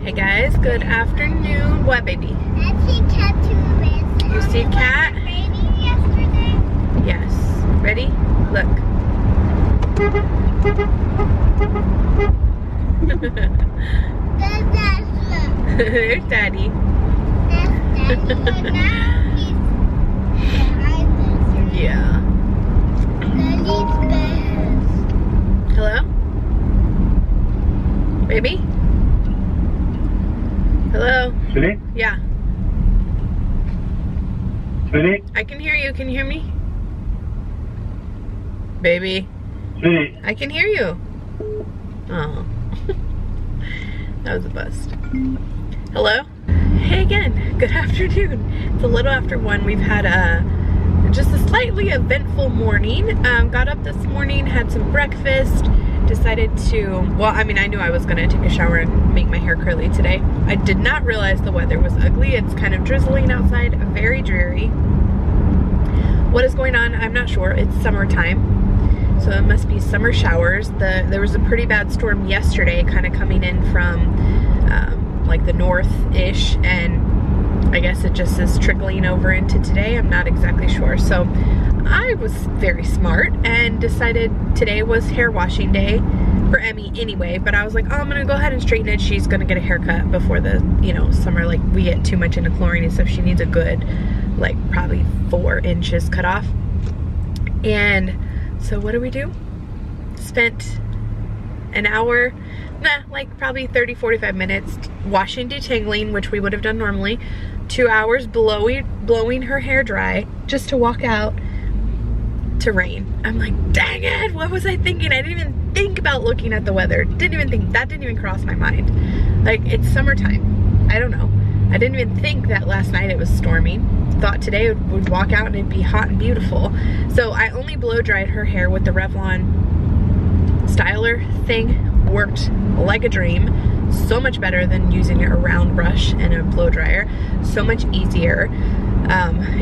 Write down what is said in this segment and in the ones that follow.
Hey guys, good afternoon. What, baby? I see cat too. You see cat? Raining yesterday. Yes. Ready? Look. There's Daddy. That's Daddy. Now he's behind us. Yeah. Daddy's best. Hello? Baby? Hello? Sweetie? Yeah. Sweetie? I can hear you. Can you hear me? Baby? Sweetie? I can hear you. Oh. That was a bust. Hello? Hey again. Good afternoon. It's a little after 1. We've had just a slightly eventful morning. Got up this morning, had some breakfast, decided to, well, I mean, I knew I was gonna take a shower and make my hair curly today. I did not realize the weather was ugly. It's kind of drizzling outside, very dreary. What is going on? I'm not sure. It's summertime, so it must be summer showers. There was a pretty bad storm yesterday, kind of coming in from like the north-ish, and I guess it just is trickling over into today. I'm not exactly sure. So I was very smart and decided today was hair washing day for Emmy anyway, but I was like, oh, I'm gonna go ahead and straighten it. She's gonna get a haircut before the, you know, summer, like we get too much into chlorine and stuff. She needs a good, like probably 4 inches cut off. And so what do? Spent an hour, like probably 30-45 minutes washing, detangling, which we would have done normally, 2 hours blowing her hair dry just to walk out to rain. I'm like, dang it, what was I thinking? I didn't even think about looking at the weather. That didn't even cross my mind. Like, it's summertime. I don't know. I didn't even think that last night it was storming. Thought today would walk out and it'd be hot and beautiful. So I only blow dried her hair with the Revlon styler thing. Worked like a dream. So much better than using a round brush and a blow dryer. So much easier.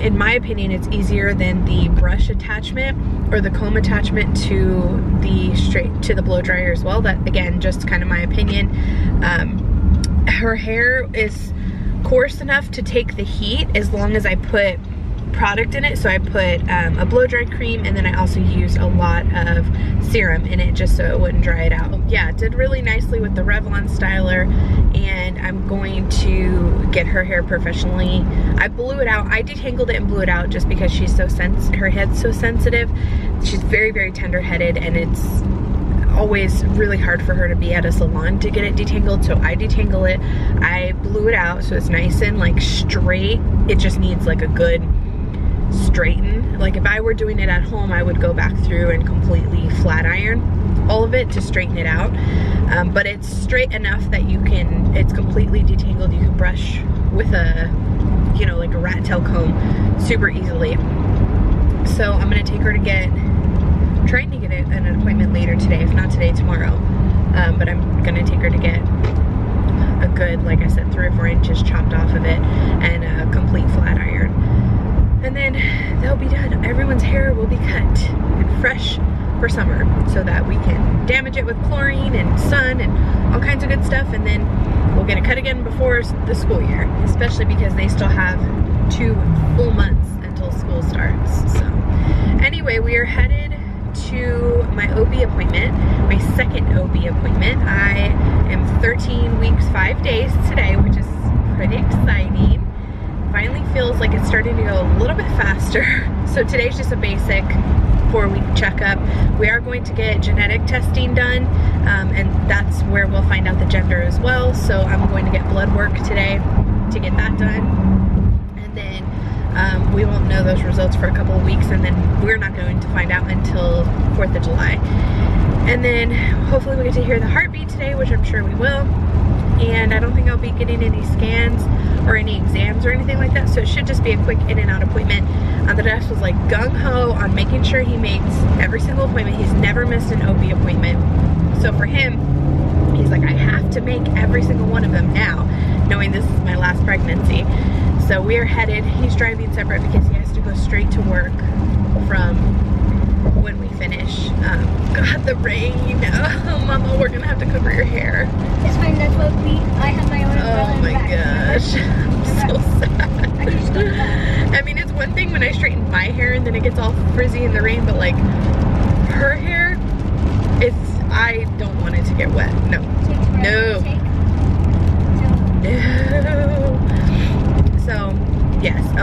In my opinion, it's easier than the brush attachment or the comb attachment to the blow dryer as well. That, again, just kind of my opinion. Her hair is coarse enough to take the heat as long as I put product in it. So I put a blow dry cream, and then I also used a lot of serum in it just so it wouldn't dry it out. Yeah, it did really nicely with the Revlon styler, and I'm going to get her hair professionally. I blew it out. I detangled it and blew it out just because she's so her head's so sensitive. She's very, very tender-headed, and it's always really hard for her to be at a salon to get it detangled, so I detangle it. I blew it out so it's nice and like straight. It just needs like a good straighten. Like if I were doing it at home, I would go back through and completely flat iron all of it to straighten it out, but it's straight enough that you can, it's completely detangled. You can brush with a, you know, like a rat tail comb super easily. So I'm gonna take her to get, trying to get an appointment later today, if not today, tomorrow. But I'm gonna take her to get a good, like I said, 3 or 4 inches chopped off of it and a complete flat iron. And then they'll be done. Everyone's hair will be cut and fresh for summer so that we can damage it with chlorine and sun and all kinds of good stuff, and then we'll get it cut again before the school year, especially because they still have 2 full months until school starts. So anyway, we are headed to my OB appointment, my second OB appointment. I am 13 weeks, 5 days today, which is pretty exciting. Finally feels like it's starting to go a little bit faster. So today's just a basic 4-week checkup. We are going to get genetic testing done, and that's where we'll find out the gender as well. So I'm going to get blood work today to get that done, and then we won't know those results for a couple of weeks, and then we're not going to find out until 4th of July. And then hopefully we get to hear the heartbeat today, which I'm sure we will. And I don't think I'll be getting any scans or any exams or anything like that, so it should just be a quick in and out appointment. The nurse was like gung-ho on making sure he makes every single appointment. He's never missed an OB appointment. So for him, he's like, I have to make every single one of them now, knowing this is my last pregnancy. So we are headed, he's driving separate because he has to go straight to work from when we finish. God, the rain. Oh, Mama, we're gonna have to cover your hair. It's fine, that's what I have my own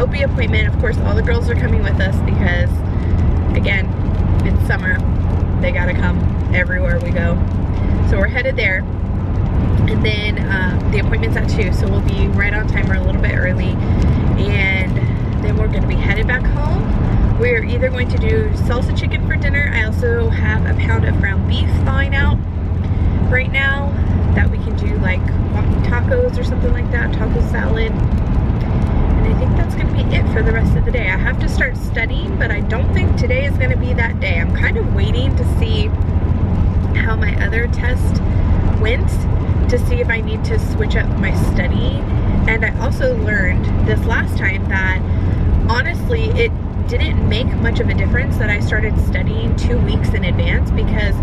OB appointment. Of course, all the girls are coming with us because, again, it's summer. They gotta come everywhere we go. So we're headed there. And then the appointment's at 2, so we'll be right on time or a little bit early. And then we're gonna be headed back home. We're either going to do salsa chicken for dinner. I also have a pound of ground beef thawing out right now that we can do like walking tacos or something like that, taco salad. And I think that's gonna be it for the rest of the day. I have to start studying, but I don't think today is gonna be that day. I'm kind of waiting to see how my other test went, to see if I need to switch up my studying. And I also learned this last time that honestly it didn't make much of a difference that I started studying 2 weeks in advance, because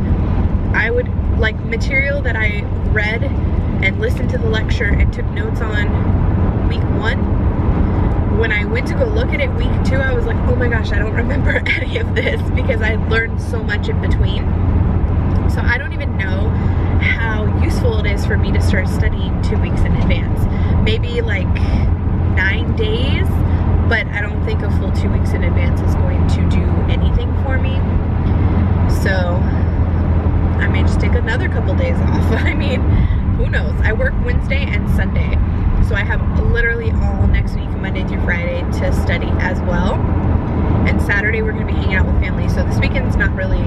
I would like material that I read and listened to the lecture and took notes on week 1. When I went to go look at it week 2, I was like, oh my gosh, I don't remember any of this because I learned so much in between. So I don't even know how useful it is for me to start studying 2 weeks in advance. Maybe like 9 days, but I don't think a full 2 weeks in advance is going to do anything for me. So I may just take another couple days off. I mean, who knows? I work Wednesday and Sunday, so I have literally all next week, Monday through Friday, to study as well. And Saturday we're gonna be hanging out with family, so this weekend's not really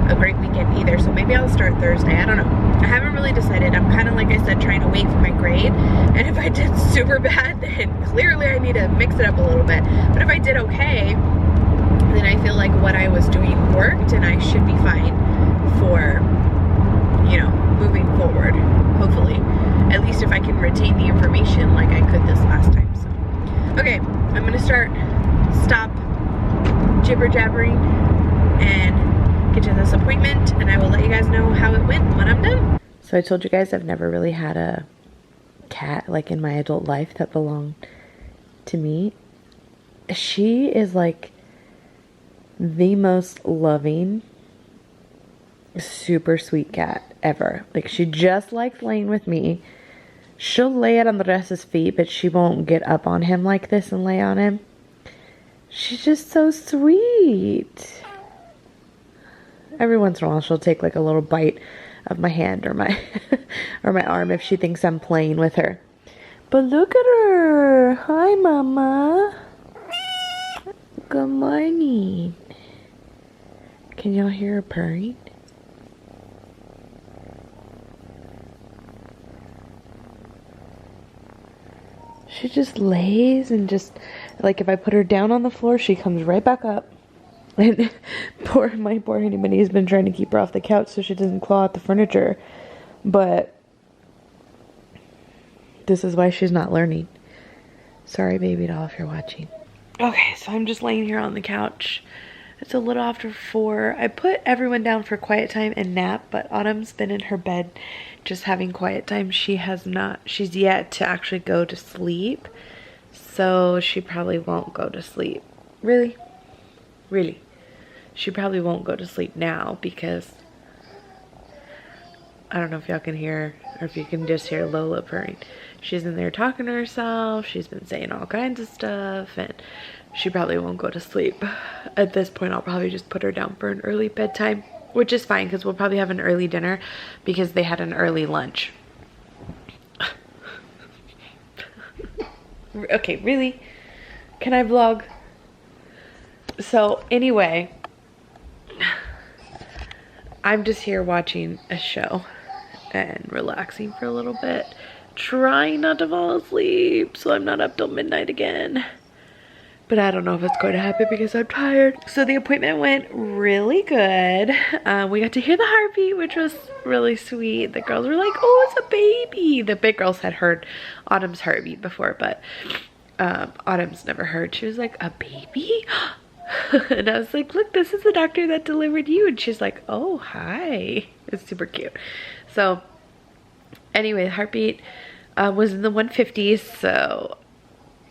a great weekend either, so maybe I'll start Thursday. I don't know. I haven't really decided. I'm kind of, like I said, trying to wait for my grade, and if I did super bad, then clearly I need to mix it up a little bit. But if I did okay, then I feel like what I was doing worked, and I should be fine for, you know, moving forward, hopefully. At least if I can retain the information like I could this last time. So, okay, I'm gonna stop jibber jabbering and get to this appointment, and I will let you guys know how it went when I'm done. So I told you guys I've never really had a cat like in my adult life that belonged to me. She is like the most loving, super sweet cat ever. Like, she just likes laying with me. She'll lay it on the rest's feet, but she won't get up on him like this and lay on him. She's just so sweet. Every once in a while she'll take like a little bite of my hand or my or my arm if she thinks I'm playing with her. But look at her. Hi, Mama. Good morning. Can y'all hear her purring? She just lays and just, like, if I put her down on the floor, she comes right back up. And my poor Honey Bunny has been trying to keep her off the couch so she doesn't claw at the furniture. But this is why she's not learning. Sorry, baby doll, if you're watching. Okay, so I'm just laying here on the couch. It's a little after 4. I put everyone down for quiet time and nap, but Autumn's been in her bed just having quiet time. She's yet to actually go to sleep. So she probably won't go to sleep. Really? Really? She probably won't go to sleep now because I don't know if y'all can hear or if you can just hear Lola purring. She's in there talking to herself. She's been saying all kinds of stuff, and she probably won't go to sleep. At this point, I'll probably just put her down for an early bedtime, which is fine because we'll probably have an early dinner because they had an early lunch. Okay, really? Can I vlog? So anyway, I'm just here watching a show and relaxing for a little bit, trying not to fall asleep so I'm not up till midnight again. But I don't know if it's going to happen because I'm tired. So the appointment went really good. We got to hear the heartbeat, which was really sweet. The girls were like, oh, it's a baby. The big girls had heard Autumn's heartbeat before, but Autumn's never heard. She was like, a baby? And I was like, look, this is the doctor that delivered you. And she's like, oh, hi. It's super cute. So anyway, the heartbeat was in the 150s. So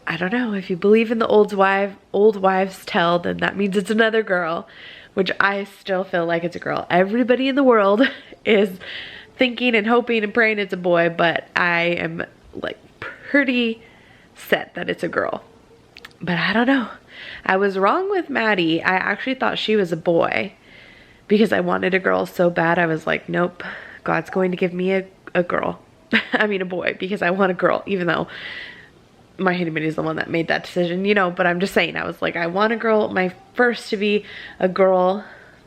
I don't know, if you believe in the old wives' tale, then that means it's another girl, which I still feel like it's a girl. Everybody in the world is thinking and hoping and praying it's a boy, but I am like pretty set that it's a girl. But I don't know. I was wrong with Maddie. I actually thought she was a boy because I wanted a girl so bad. I was like, nope, God's going to give me a girl. I mean a boy, because I want a girl, even though my husband is the one that made that decision, you know, but I'm just saying, I was like, I want a girl, my first to be a girl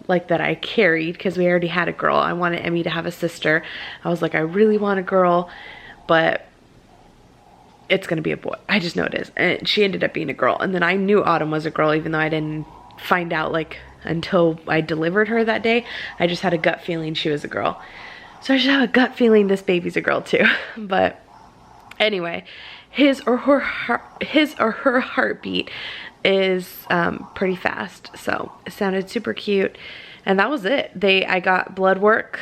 like that I carried, because we already had a girl. I wanted Emmy to have a sister. I was like, I really want a girl, but it's gonna be a boy. I just know it is. And she ended up being a girl. And then I knew Autumn was a girl, even though I didn't find out like until I delivered her that day. I just had a gut feeling she was a girl. So I just have a gut feeling this baby's a girl too. But anyway, his or her heartbeat is pretty fast. So it sounded super cute. And that was it. I got blood work,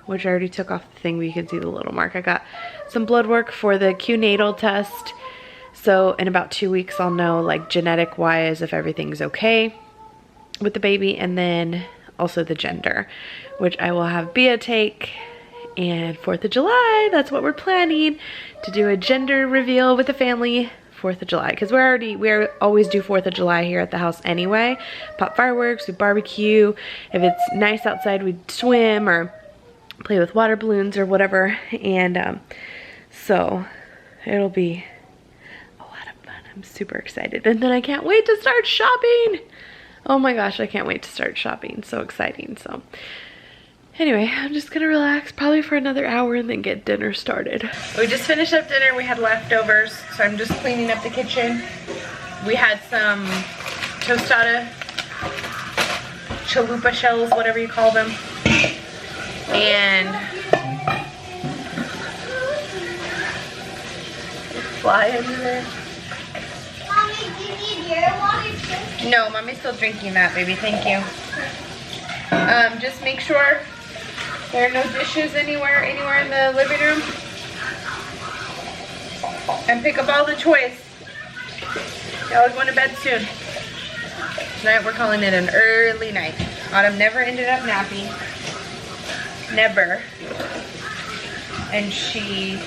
which I already took off the thing, but you can see the little mark. I got some blood work for the Q-natal test. So in about 2 weeks, I'll know like genetic wise if everything's okay with the baby, and then also the gender, which I will have Bia take. And 4th of July, that's what we're planning, to do a gender reveal with the family 4th of July, because we always do 4th of July here at the house anyway. Pop fireworks, we barbecue. If it's nice outside, we swim or play with water balloons or whatever. And so it'll be a lot of fun. I'm super excited, and then I can't wait to start shopping. Oh my gosh, I can't wait to start shopping. So exciting. So anyway, I'm just gonna relax probably for another hour and then get dinner started. We just finished up dinner. We had leftovers, so I'm just cleaning up the kitchen. We had some tostada chalupa shells, whatever you call them, and fly under there. Mommy, do you need your water too? No, mommy's still drinking that, baby. Thank you. Just make sure there are no dishes anywhere in the living room. And pick up all the toys. Y'all are going to bed soon. Tonight we're calling it an early night. Autumn never ended up napping. Never. And she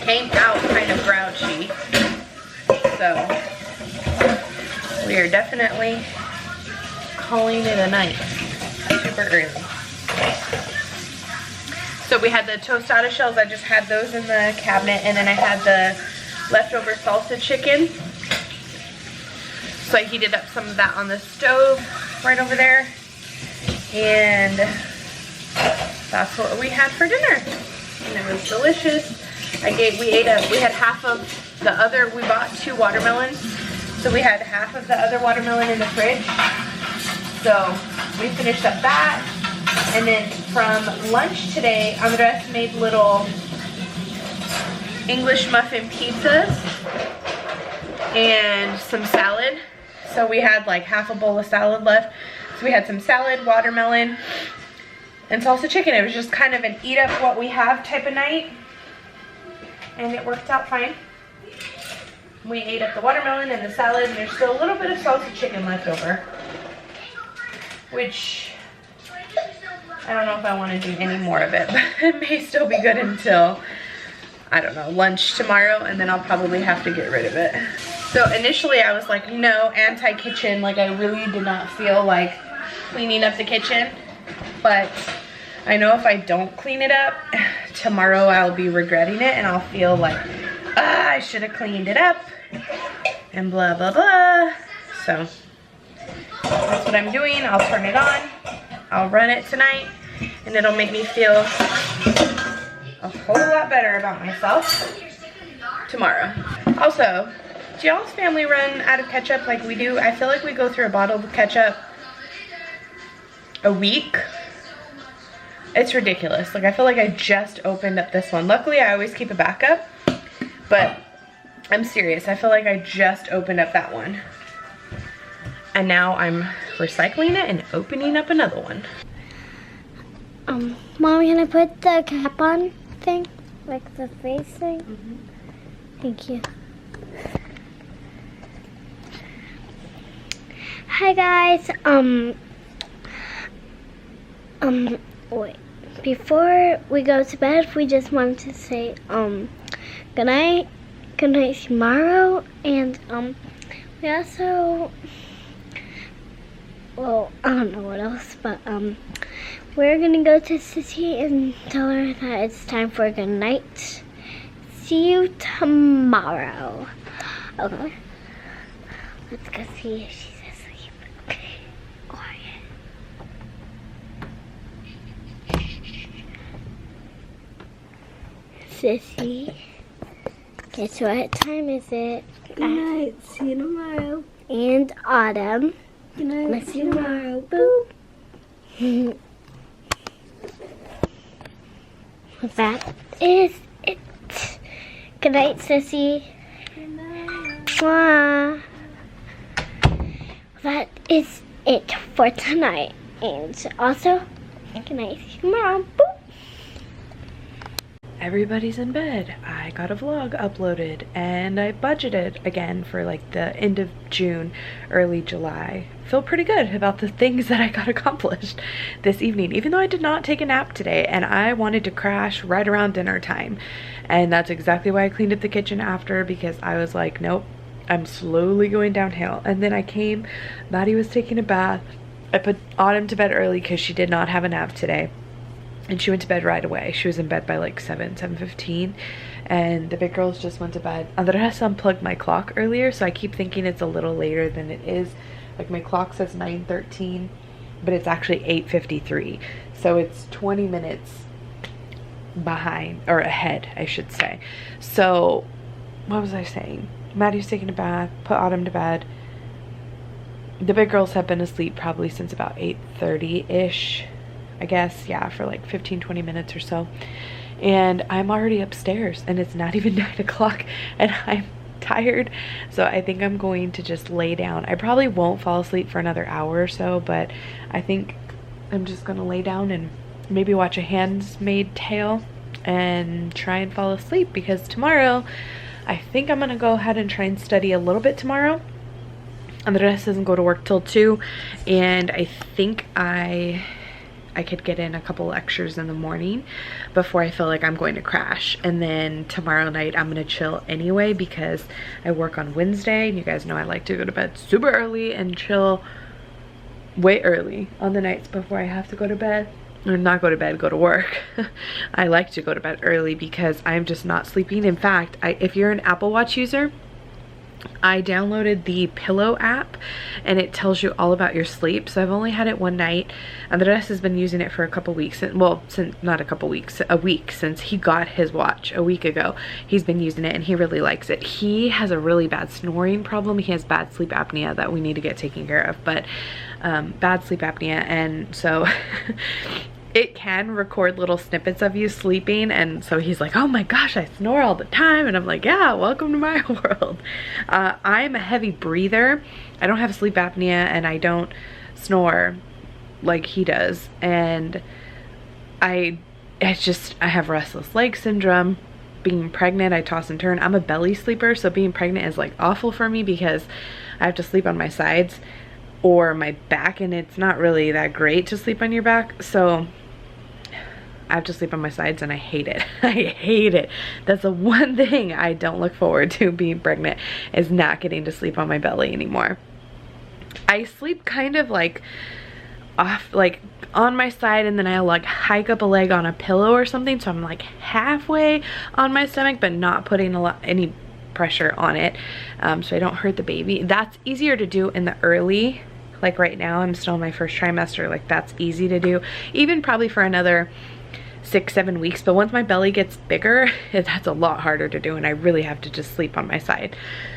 came out kind of grouchy. So we are definitely calling it a night. Super early. So we had the tostada shells. I just had those in the cabinet, and then I had the leftover salsa chicken. So I heated up some of that on the stove right over there, and that's what we had for dinner, and it was delicious. We had half of the other. We bought 2 watermelons, so we had half of the other watermelon in the fridge. So we finished up that. And then from lunch today, Andres made little English muffin pizzas and some salad. So we had like half a bowl of salad left. So we had some salad, watermelon, and salsa chicken. It was just kind of an eat up what we have type of night. And it worked out fine. We ate up the watermelon and the salad, and there's still a little bit of salsa chicken left over, which I don't know if I want to do any more of it, but it may still be good until, I don't know, lunch tomorrow, and then I'll probably have to get rid of it. So initially I was like, no, anti-kitchen, like I really did not feel like cleaning up the kitchen, but I know if I don't clean it up, tomorrow I'll be regretting it, and I'll feel like, I should have cleaned it up, and blah, blah, blah. So that's what I'm doing. I'll turn it on. I'll run it tonight, and it'll make me feel a whole lot better about myself tomorrow. Also, do y'all's family run out of ketchup like we do? I feel like we go through a bottle of ketchup a week. It's ridiculous. Like, I feel like I just opened up this one. Luckily, I always keep a backup, but I'm serious. I feel like I just opened up that one. And now I'm recycling it and opening up another one. Mom, can I put the cap on thing? Like the face thing? Mm-hmm. Thank you. Hi guys. Wait. Before we go to bed, we just wanted to say, good night good night tomorrow, and we also, well, I don't know what else, but we're gonna go to Sissy and tell her that it's time for a good night. See you tomorrow. Okay, let's go see if she's asleep. Quiet. Sissy, guess what time is it? Good night. See you tomorrow. And Autumn. Good night. See you tomorrow. Boop. That is it. Good night, Sissy. Good night. Mwah. That is it for tonight. And also, good night. See you tomorrow. Boop. Everybody's in bed. I got a vlog uploaded and I budgeted again for like the end of June, early July. Feel pretty good about the things that I got accomplished this evening, even though I did not take a nap today and I wanted to crash right around dinner time. And that's exactly why I cleaned up the kitchen after, because I was like, nope, I'm slowly going downhill. And then I came, Maddie was taking a bath. I put Autumn to bed early because she did not have a nap today. And she went to bed right away. She was in bed by like 7:15, and the big girls just went to bed. Andres unplugged my clock earlier, so I keep thinking it's a little later than it is. Like my clock says 9:13, but it's actually 8:53. So it's 20 minutes behind, or ahead, I should say. So what was I saying? Maddie's taking a bath, put Autumn to bed. The big girls have been asleep probably since about 8:30-ish. I guess, yeah, for like 15-20 minutes or so. And I'm already upstairs and it's not even 9 o'clock and I'm tired. So I think I'm going to just lay down. I probably won't fall asleep for another hour or so, but I think I'm just gonna lay down and maybe watch A Handmaid's Tale and try and fall asleep, because tomorrow I think I'm gonna go ahead and try and study a little bit tomorrow. Andres doesn't go to work till 2, and I think I could get in a couple lectures in the morning before I feel like I'm going to crash. And then tomorrow night I'm gonna chill anyway, because I work on Wednesday and you guys know I like to go to bed super early and chill way early on the nights before I have to go to bed. Or not go to bed, go to work. I like to go to bed early because I'm just not sleeping. In fact, if you're an Apple Watch user, I downloaded the Pillow app and it tells you all about your sleep. So I've only had it one night. Andres has been using it for a couple weeks. Well, since not a couple weeks, a week since he got his watch a week ago. He's been using it and he really likes it. He has a really bad snoring problem. He has bad sleep apnea that we need to get taken care of, but bad sleep apnea. And so it can record little snippets of you sleeping, and so he's like, oh my gosh, I snore all the time. And I'm like, yeah, welcome to my world. I'm a heavy breather. I don't have sleep apnea and I don't snore like he does, and I have restless leg syndrome. Being pregnant, I toss and turn. I'm a belly sleeper, so being pregnant is like awful for me because I have to sleep on my sides or my back, and it's not really that great to sleep on your back. So I have to sleep on my sides and I hate it. I hate it. That's the one thing I don't look forward to being pregnant, is not getting to sleep on my belly anymore. I sleep kind of like off, like on my side, and then I like hike up a leg on a pillow or something, so I'm like halfway on my stomach but not putting any pressure on it, so I don't hurt the baby. That's easier to do in the early, like right now I'm still in my first trimester, like that's easy to do, even probably for another 6-7 weeks. But once my belly gets bigger, that's a lot harder to do, and I really have to just sleep on my side.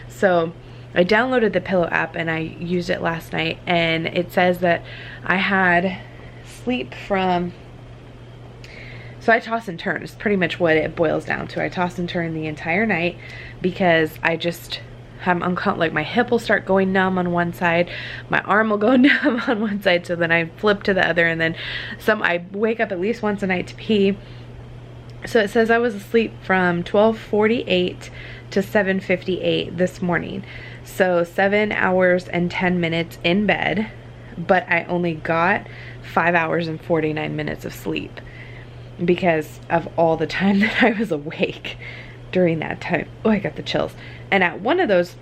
So I downloaded the Pillow app and I used it last night, and it says that I had sleep from, so I toss and turn is pretty much what it boils down to. I toss and turn the entire night because I just like my hip will start going numb on one side, my arm will go numb on one side, so then I flip to the other, and then I wake up at least once a night to pee. So it says I was asleep from 12:48 to 7:58 this morning, so 7 hours and 10 minutes in bed, but I only got 5 hours and 49 minutes of sleep because of all the time that I was awake during that time. Oh, I got the chills. And at one of those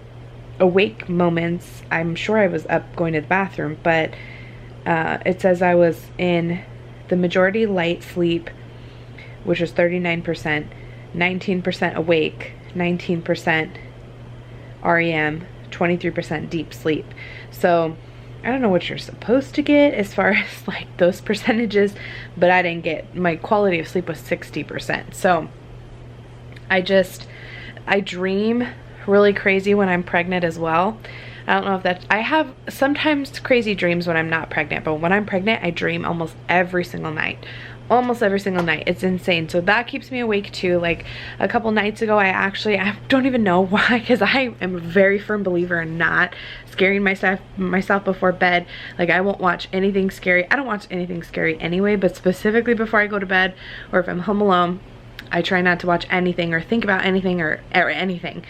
awake moments, I'm sure I was up going to the bathroom, but it says I was in the majority light sleep, which was 39%, 19% awake, 19% REM, 23% deep sleep. So I don't know what you're supposed to get as far as like those percentages, but I didn't get, my quality of sleep was 60%. So I dream really crazy when I'm pregnant as well. I don't know if that, I have sometimes crazy dreams when I'm not pregnant, but when I'm pregnant, I dream almost every single night. Almost every single night. It's insane. So that keeps me awake too. Like a couple nights ago, I don't even know why, because I am a very firm believer in not scaring myself before bed. Like I won't watch anything scary. I don't watch anything scary anyway, but specifically before I go to bed, or if I'm home alone, I try not to watch anything or think about anything or anything.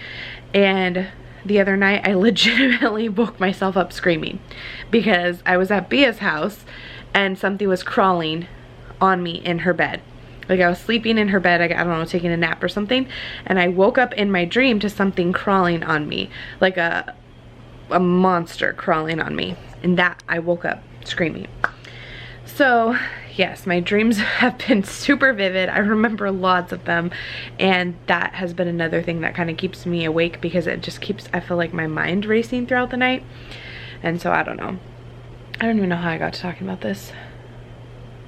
And the other night, I legitimately woke myself up screaming because I was at Bia's house and something was crawling on me in her bed. Like I was sleeping in her bed, I don't know, taking a nap or something, and I woke up in my dream to something crawling on me, like a monster crawling on me, and that I woke up screaming. So yes, my dreams have been super vivid. I remember lots of them, and that has been another thing that kind of keeps me awake because it just keeps, I feel like, my mind racing throughout the night. And so I don't know. I don't even know how I got to talking about this.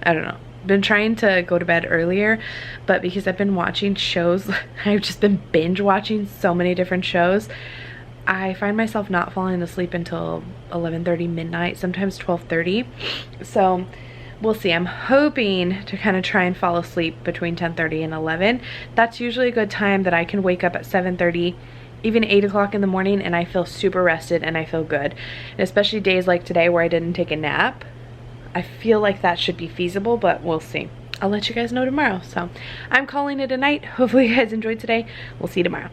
I don't know. Been trying to go to bed earlier, but because I've been watching shows, I've just been binge watching so many different shows, I find myself not falling asleep until 11:30 midnight, sometimes 12:30. So we'll see. I'm hoping to kind of try and fall asleep between 10:30 and 11. That's usually a good time that I can wake up at 7:30, even 8 o'clock in the morning, and I feel super rested and I feel good. And especially days like today where I didn't take a nap, I feel like that should be feasible, but we'll see. I'll let you guys know tomorrow. So I'm calling it a night. Hopefully you guys enjoyed today. We'll see you tomorrow.